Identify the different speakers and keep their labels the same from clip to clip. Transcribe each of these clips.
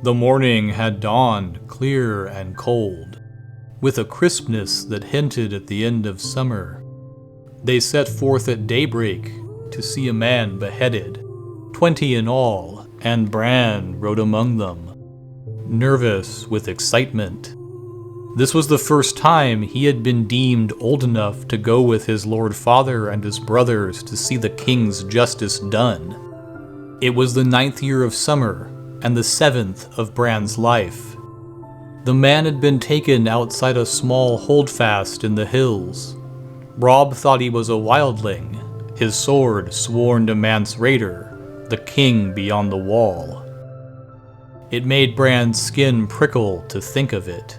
Speaker 1: The morning had dawned clear and cold, with a crispness that hinted at the end of summer. They set forth at daybreak to see a man beheaded, 20 in all, and Bran rode among them, nervous with excitement. This was the first time he had been deemed old enough to go with his lord father and his brothers to see the king's justice done. It was the 9th year of summer, and the 7th of Bran's life. The man had been taken outside a small holdfast in the hills. Robb thought he was a wildling, his sword sworn to Mance Rayder, the king beyond the wall. It made Bran's skin prickle to think of it.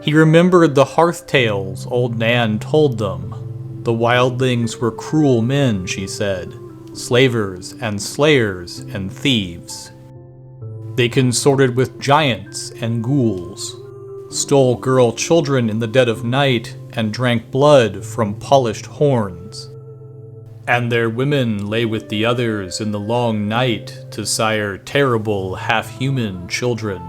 Speaker 1: He remembered the hearth tales old Nan told them. The wildlings were cruel men, she said, slavers and slayers and thieves. They consorted with giants and ghouls, stole girl children in the dead of night, and drank blood from polished horns. And their women lay with the others in the long night to sire terrible half-human children.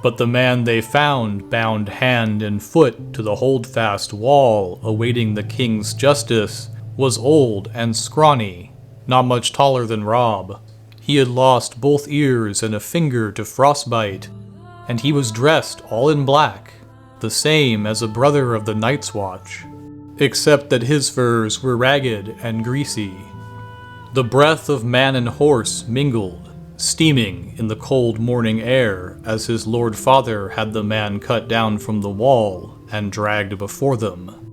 Speaker 1: But the man they found bound hand and foot to the holdfast wall awaiting the king's justice was old and scrawny, not much taller than Robb. He had lost both ears and a finger to frostbite, and he was dressed all in black, the same as a brother of the Night's Watch, except that his furs were ragged and greasy. The breath of man and horse mingled, steaming in the cold morning air as his lord father had the man cut down from the wall and dragged before them.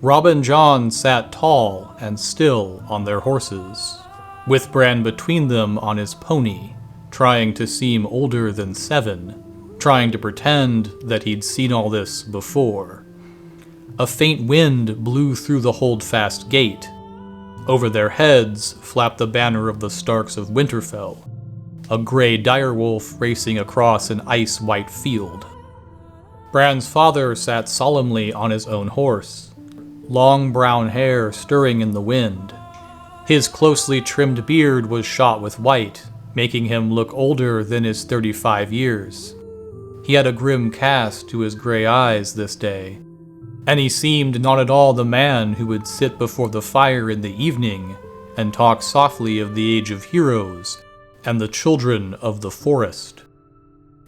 Speaker 1: Robb and Jon sat tall and still on their horses, with Bran between them on his pony, trying to seem older than 7, trying to pretend that he'd seen all this before. A faint wind blew through the holdfast gate. Over their heads flapped the banner of the Starks of Winterfell, a gray direwolf racing across an ice-white field. Bran's father sat solemnly on his own horse, long brown hair stirring in the wind. His closely trimmed beard was shot with white, making him look older than his 35 years. He had a grim cast to his gray eyes this day, and he seemed not at all the man who would sit before the fire in the evening and talk softly of the age of heroes and the children of the forest.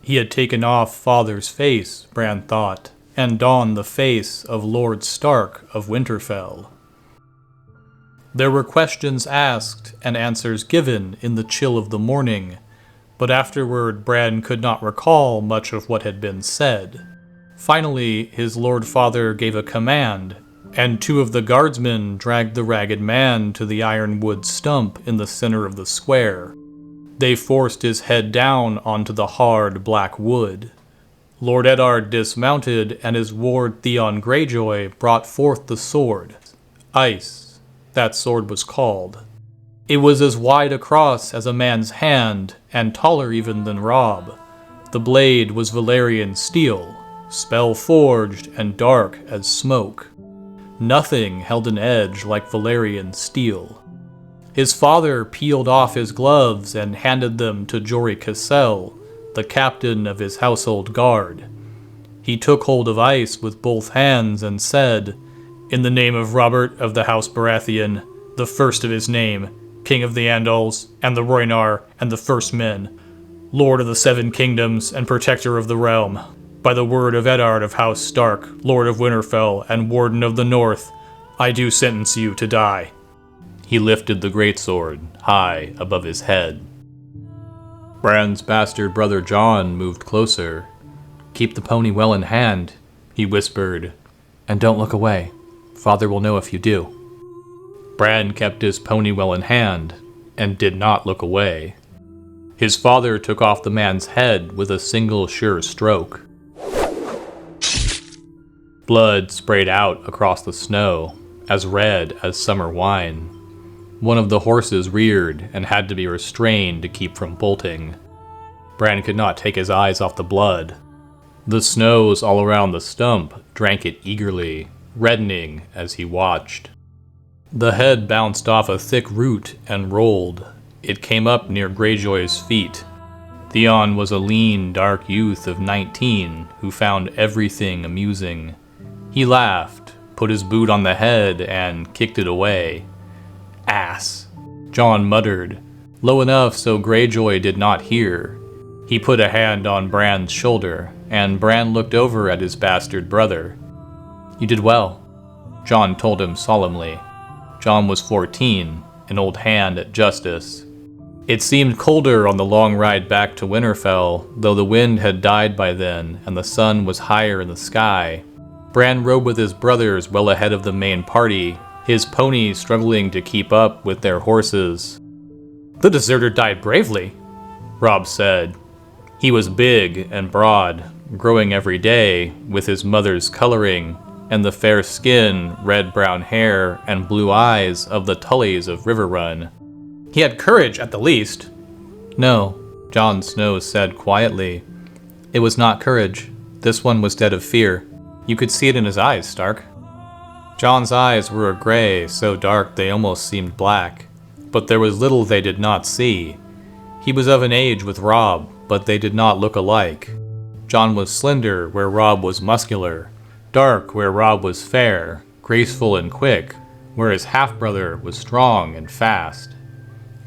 Speaker 1: He had taken off father's face, Bran thought, and donned the face of Lord Stark of Winterfell. There were questions asked and answers given in the chill of the morning, but afterward Bran could not recall much of what had been said. Finally, his lord father gave a command, and 2 of the guardsmen dragged the ragged man to the ironwood stump in the center of the square. They forced his head down onto the hard black wood. Lord Eddard dismounted, and his ward Theon Greyjoy brought forth the sword. Ice, that sword was called. It was as wide across as a man's hand, and taller even than Robb. The blade was Valyrian steel, spell-forged and dark as smoke. Nothing held an edge like Valyrian steel. His father peeled off his gloves and handed them to Jory Cassel, the captain of his household guard. He took hold of Ice with both hands and said, "In the name of Robert of the House Baratheon, the first of his name, King of the Andals, and the Rhoynar, and the First Men, Lord of the 7 Kingdoms, and Protector of the Realm, by the word of Eddard of House Stark, Lord of Winterfell, and Warden of the North, I do sentence you to die." He lifted the greatsword high above his head. Bran's bastard brother Jon moved closer. "Keep the pony well in hand," he whispered, "and don't look away. Father will know if you do." Bran kept his pony well in hand, and did not look away. His father took off the man's head with a single sure stroke. Blood sprayed out across the snow, as red as summer wine. One of the horses reared and had to be restrained to keep from bolting. Bran could not take his eyes off the blood. The snows all around the stump drank it eagerly, reddening as he watched. The head bounced off a thick root and rolled. It came up near Greyjoy's feet. Theon was a lean, dark youth of 19 who found everything amusing. He laughed, put his boot on the head, and kicked it away. Ass, Jon muttered, low enough so Greyjoy did not hear. He put a hand on Bran's shoulder, and Bran looked over at his bastard brother. You did well, Jon told him solemnly. Jon was 14, an old hand at justice. It seemed colder on the long ride back to Winterfell, though the wind had died by then and the sun was higher in the sky. Bran rode with his brothers well ahead of the main party, his ponies struggling to keep up with their horses. The deserter died bravely, Robb said. He was big and broad, growing every day, with his mother's coloring, and the fair skin, red-brown hair, and blue eyes of the Tullys of Riverrun. He had courage, at the least. No, Jon Snow said quietly. It was not courage. This one was dead of fear. You could see it in his eyes, Stark. Jon's eyes were a gray, so dark they almost seemed black. But there was little they did not see. He was of an age with Robb, but they did not look alike. Jon was slender where Robb was muscular, dark where Robb was fair, graceful and quick, where his half-brother was strong and fast.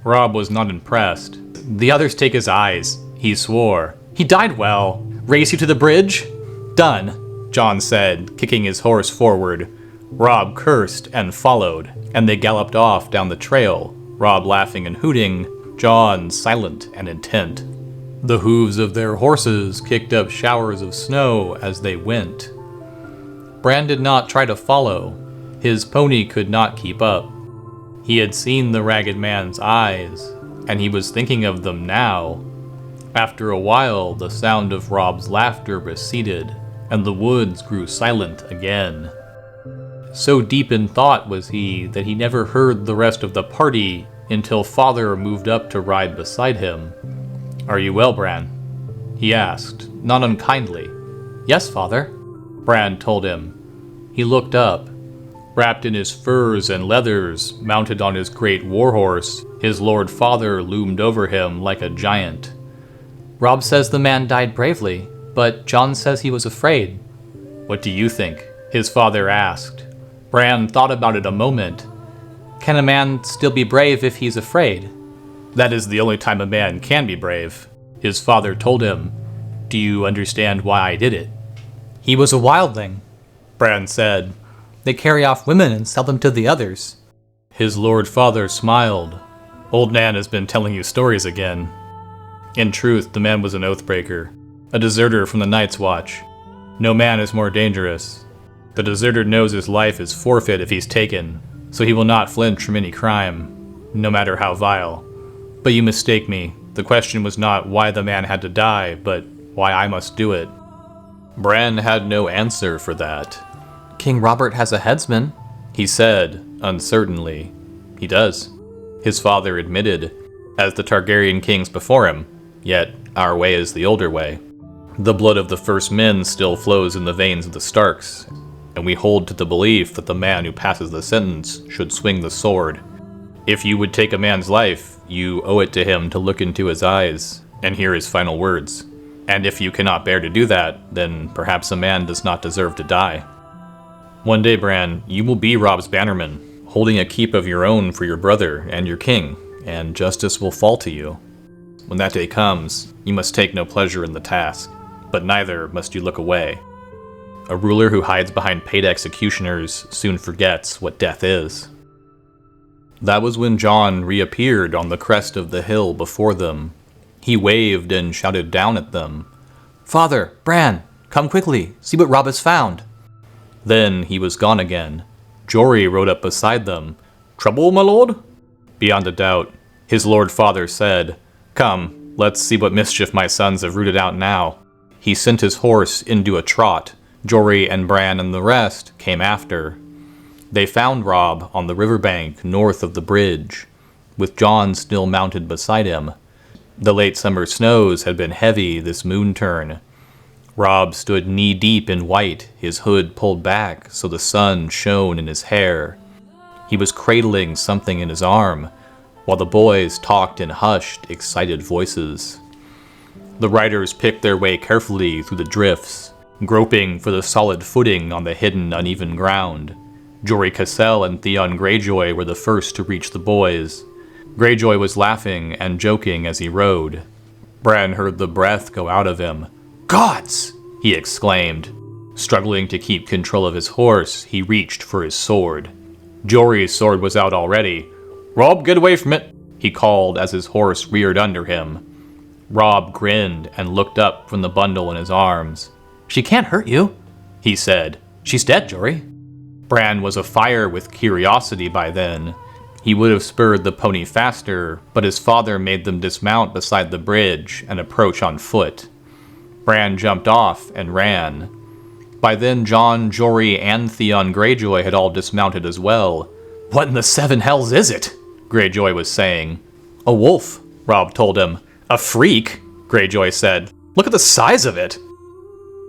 Speaker 1: Robb was not impressed. The others take his eyes, he swore. He died well. Race you to the bridge? Done, Jon said, kicking his horse forward. Robb cursed and followed, and they galloped off down the trail, Robb laughing and hooting, Jon silent and intent. The hooves of their horses kicked up showers of snow as they went. Bran did not try to follow. His pony could not keep up. He had seen the ragged man's eyes, and he was thinking of them now. After a while, the sound of Robb's laughter receded, and the woods grew silent again. So deep in thought was he that he never heard the rest of the party until Father moved up to ride beside him. Are you well, Bran? He asked, not unkindly. Yes, Father, Bran told him. He looked up. Wrapped in his furs and leathers, mounted on his great warhorse, his Lord Father loomed over him like a giant. Robb says the man died bravely, but Jon says he was afraid. What do you think? His father asked. Bran thought about it a moment. Can a man still be brave if he's afraid? That is the only time a man can be brave, his father told him. Do you understand why I did it? He was a wildling, Bran said. They carry off women and sell them to the others. His Lord Father smiled. Old Nan has been telling you stories again. In truth, the man was an oathbreaker, a deserter from the Night's Watch. No man is more dangerous. The deserter knows his life is forfeit if he's taken, so he will not flinch from any crime, no matter how vile. But you mistake me. The question was not why the man had to die, but why I must do it. Bran had no answer for that. King Robert has a headsman, he said, uncertainly. He does, his father admitted, as the Targaryen kings before him, yet our way is the older way. The blood of the first men still flows in the veins of the Starks, and we hold to the belief that the man who passes the sentence should swing the sword. If you would take a man's life, you owe it to him to look into his eyes and hear his final words. And if you cannot bear to do that, then perhaps a man does not deserve to die. One day, Bran, you will be Robb's bannerman, holding a keep of your own for your brother and your king, and justice will fall to you. When that day comes, you must take no pleasure in the task, but neither must you look away. A ruler who hides behind paid executioners soon forgets what death is. That was when Jon reappeared on the crest of the hill before them. He waved and shouted down at them. Father, Bran, come quickly, see what Robb has found. Then he was gone again. Jory rode up beside them. Trouble, my lord? Beyond a doubt, his Lord Father said, Come, let's see what mischief my sons have rooted out now. He sent his horse into a trot. Jory and Bran and the rest came after. They found Robb on the riverbank north of the bridge, with Jon still mounted beside him. The late summer snows had been heavy this moon turn. Robb stood knee-deep in white, his hood pulled back so the sun shone in his hair. He was cradling something in his arm, while the boys talked in hushed, excited voices. The riders picked their way carefully through the drifts, groping for the solid footing on the hidden, uneven ground. Jory Cassell and Theon Greyjoy were the first to reach the boys. Greyjoy was laughing and joking as he rode. Bran heard the breath go out of him. "Gods!" he exclaimed. Struggling to keep control of his horse, he reached for his sword. Jory's sword was out already. "Robb, get away from it!" he called as his horse reared under him. Robb grinned and looked up from the bundle in his arms. "She can't hurt you," he said. "She's dead, Jory." Bran was afire with curiosity by then. He would have spurred the pony faster, but his father made them dismount beside the bridge and approach on foot. Bran jumped off and ran. By then Jon, Jory, and Theon Greyjoy had all dismounted as well. "What in the seven hells is it?" Greyjoy was saying. "A wolf," Robb told him. "A freak," Greyjoy said. "Look at the size of it."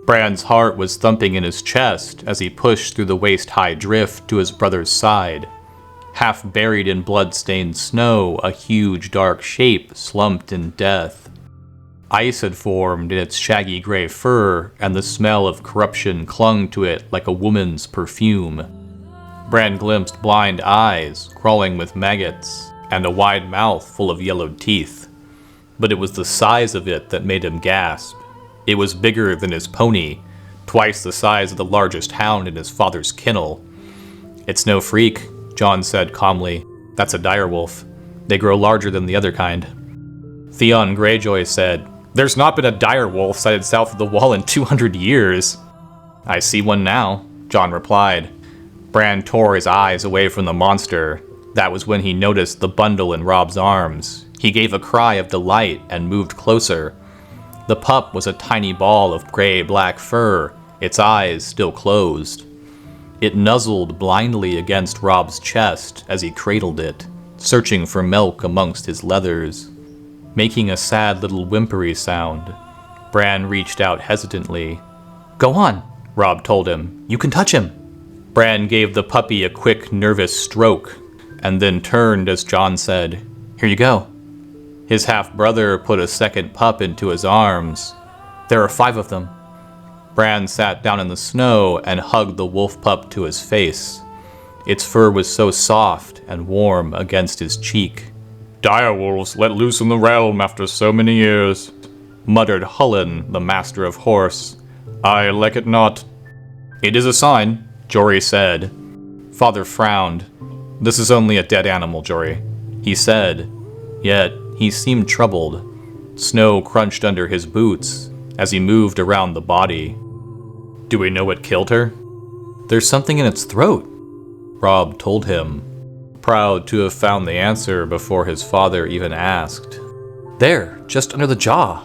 Speaker 1: Bran's heart was thumping in his chest as he pushed through the waist-high drift to his brother's side. Half buried in blood-stained snow, a huge dark shape slumped in death. Ice had formed in its shaggy gray fur, and the smell of corruption clung to it like a woman's perfume. Bran glimpsed blind eyes, crawling with maggots, and a wide mouth full of yellowed teeth. But it was the size of it that made him gasp. It was bigger than his pony, twice the size of the largest hound in his father's kennel. "It's no freak," Jon said calmly. "That's a direwolf. They grow larger than the other kind." Theon Greyjoy said, "There's not been a direwolf sighted south of the wall in 200 years. "I see one now," Jon replied. Bran tore his eyes away from the monster. That was when he noticed the bundle in Robb's arms. He gave a cry of delight and moved closer. The pup was a tiny ball of gray-black fur, its eyes still closed. It nuzzled blindly against Robb's chest as he cradled it, searching for milk amongst his leathers. Making a sad little whimpery sound, Bran reached out hesitantly. "Go on," Robb told him. "You can touch him." Bran gave the puppy a quick, nervous stroke, and then turned as Jon said, "Here you go." His half-brother put a second pup into his arms. "There are 5 of them." Bran sat down in the snow and hugged the wolf pup to his face. Its fur was so soft and warm against his cheek. "Direwolves let loose in the realm after so many years," muttered Hullen, the master of horse. "I like it not." "It is a sign," Jory said. Father frowned. "This is only a dead animal, Jory," he said. Yet he seemed troubled. Snow crunched under his boots as he moved around the body. "Do we know what killed her?" "There's something in its throat," Robb told him, proud to have found the answer before his father even asked. "There, just under the jaw."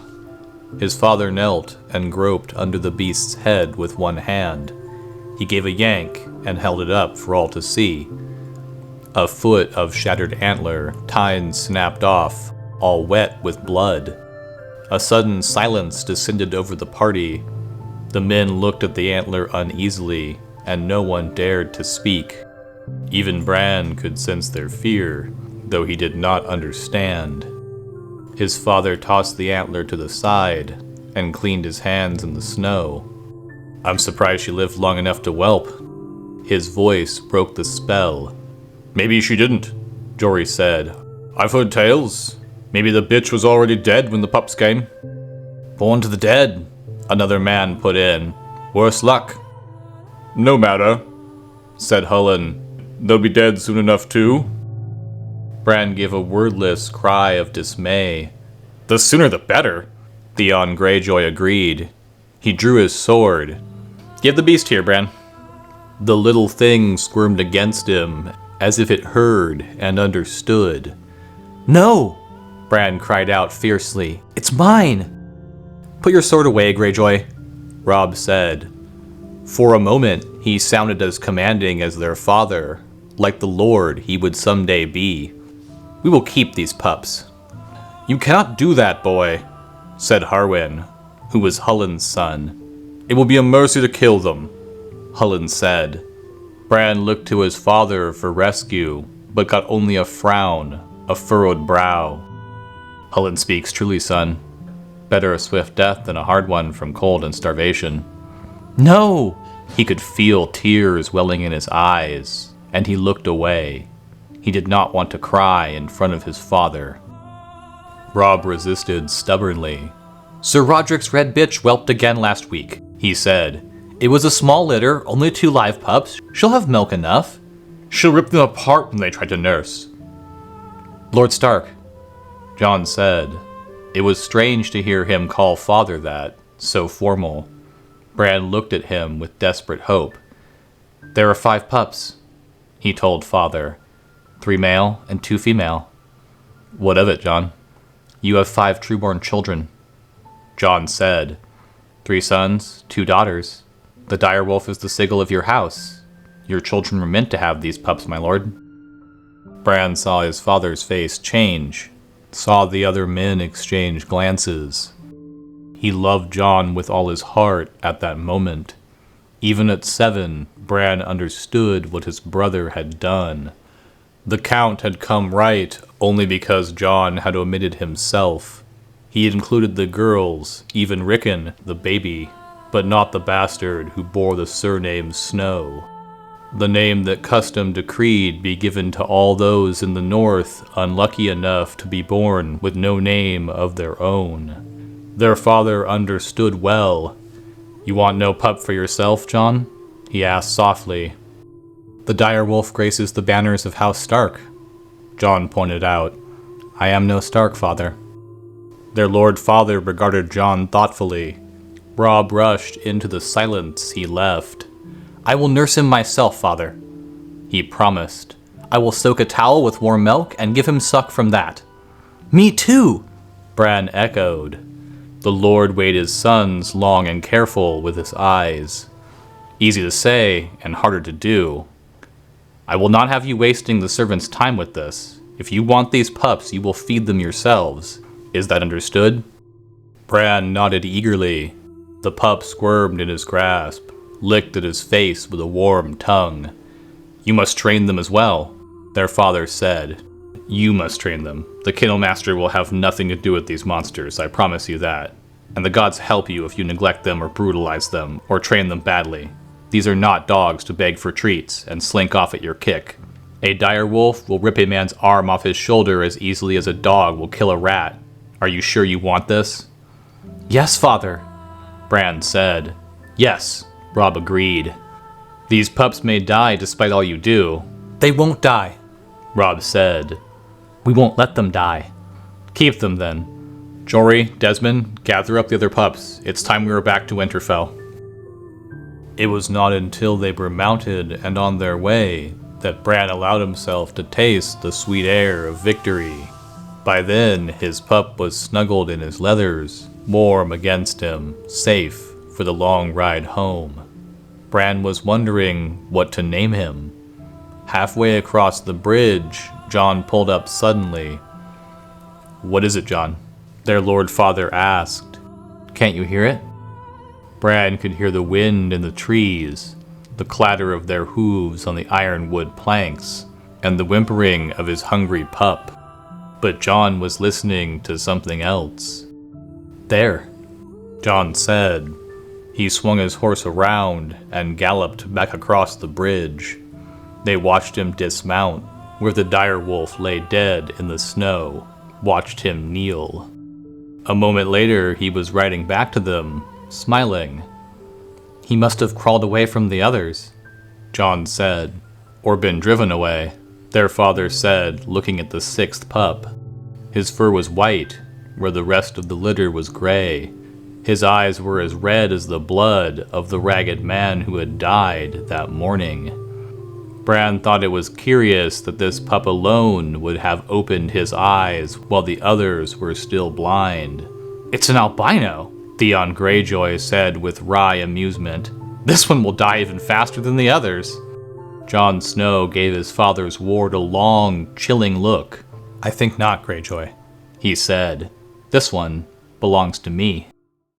Speaker 1: His father knelt and groped under the beast's head with one hand. He gave a yank and held it up for all to see. A foot of shattered antler, tines snapped off, all wet with blood. A sudden silence descended over the party. The men looked at the antler uneasily, and no one dared to speak. Even Bran could sense their fear, though he did not understand. His father tossed the antler to the side and cleaned his hands in the snow. "I'm surprised she lived long enough to whelp." His voice broke the spell. "Maybe she didn't," Jory said. "I've heard tales. Maybe the bitch was already dead when the pups came." "Born to the dead," another man put in. "Worse luck." "No matter," said Hullen. "They'll be dead soon enough too." Bran gave a wordless cry of dismay. "The sooner the better," Theon Greyjoy agreed. He drew his sword. "Give the beast here, Bran." The little thing squirmed against him, as if it heard and understood. "No!" Bran cried out fiercely. "It's mine!" "Put your sword away, Greyjoy," Robb said. For a moment, he sounded as commanding as their father, like the lord he would someday be. "We will keep these pups." "You cannot do that, boy," said Harwin, who was Hullen's son. "It will be a mercy to kill them," Hullen said. Bran looked to his father for rescue, but got only a frown, a furrowed brow. "Hullen speaks truly, son." Better a swift death than a hard one from cold and starvation. No! He could feel tears welling in his eyes, and he looked away. He did not want to cry in front of his father. Robb resisted stubbornly. Sir Roderick's red bitch whelped again last week, he said. It was a small litter, only 2 live pups. She'll have milk enough. She'll rip them apart when they try to nurse. Lord Stark, Jon said. It was strange to hear him call father that, so formal. Bran looked at him with desperate hope. There are 5 pups, he told father. 3 male and 2 female. What of it, Jon? You have 5 trueborn children, Jon said. 3 sons, 2 daughters. The direwolf is the sigil of your house. Your children were meant to have these pups, my lord. Bran saw his father's face change, saw the other men exchange glances. He loved Jon with all his heart at that moment. Even at 7, Bran understood what his brother had done. The Count had come right only because Jon had omitted himself. He had included the girls, even Rickon, the baby, but not the bastard who bore the surname Snow. The name that custom decreed be given to all those in the north unlucky enough to be born with no name of their own. Their father understood well. You want no pup for yourself, Jon? He asked softly. The direwolf graces the banners of House Stark, Jon pointed out. I am no Stark, father. Their lord father regarded Jon thoughtfully. Robb rushed into the silence he left. I will nurse him myself, father, he promised. I will soak a towel with warm milk and give him suck from that. Me too, Bran echoed. The lord weighed his sons long and careful with his eyes. Easy to say and harder to do. I will not have you wasting the servants' time with this. If you want these pups, you will feed them yourselves. Is that understood? Bran nodded eagerly. The pup squirmed in his grasp, licked at his face with a warm tongue. You must train them as well, their father said. You must train them. The kennel master will have nothing to do with these monsters, I promise you that. And the gods help you if you neglect them or brutalize them, or train them badly. These are not dogs to beg for treats and slink off at your kick. A direwolf will rip a man's arm off his shoulder as easily as a dog will kill a rat. Are you sure you want this? Yes, father, Bran said. Yes, Robb agreed. These pups may die despite all you do. They won't die, Robb said. We won't let them die. Keep them then. Jory, Desmond, gather up the other pups. It's time we were back to Winterfell. It was not until they were mounted and on their way that Bran allowed himself to taste the sweet air of victory. By then, his pup was snuggled in his leathers, warm against him, safe for the long ride home. Bran was wondering what to name him. Halfway across the bridge, Jon pulled up suddenly. What is it, Jon? Their lord father asked. Can't you hear it? Bran could hear the wind in the trees, the clatter of their hooves on the ironwood planks, and the whimpering of his hungry pup. But Jon was listening to something else. There, Jon said. He swung his horse around and galloped back across the bridge. They watched him dismount, where the direwolf lay dead in the snow, watched him kneel. A moment later, he was riding back to them, smiling. He must have crawled away from the others, Jon said, or been driven away, their father said, looking at the 6th pup. His fur was white, where the rest of the litter was gray. His eyes were as red as the blood of the ragged man who had died that morning. Bran thought it was curious that this pup alone would have opened his eyes while the others were still blind. It's an albino, Theon Greyjoy said with wry amusement. This one will die even faster than the others. Jon Snow gave his father's ward a long, chilling look. I think not, Greyjoy, he said. This one belongs to me.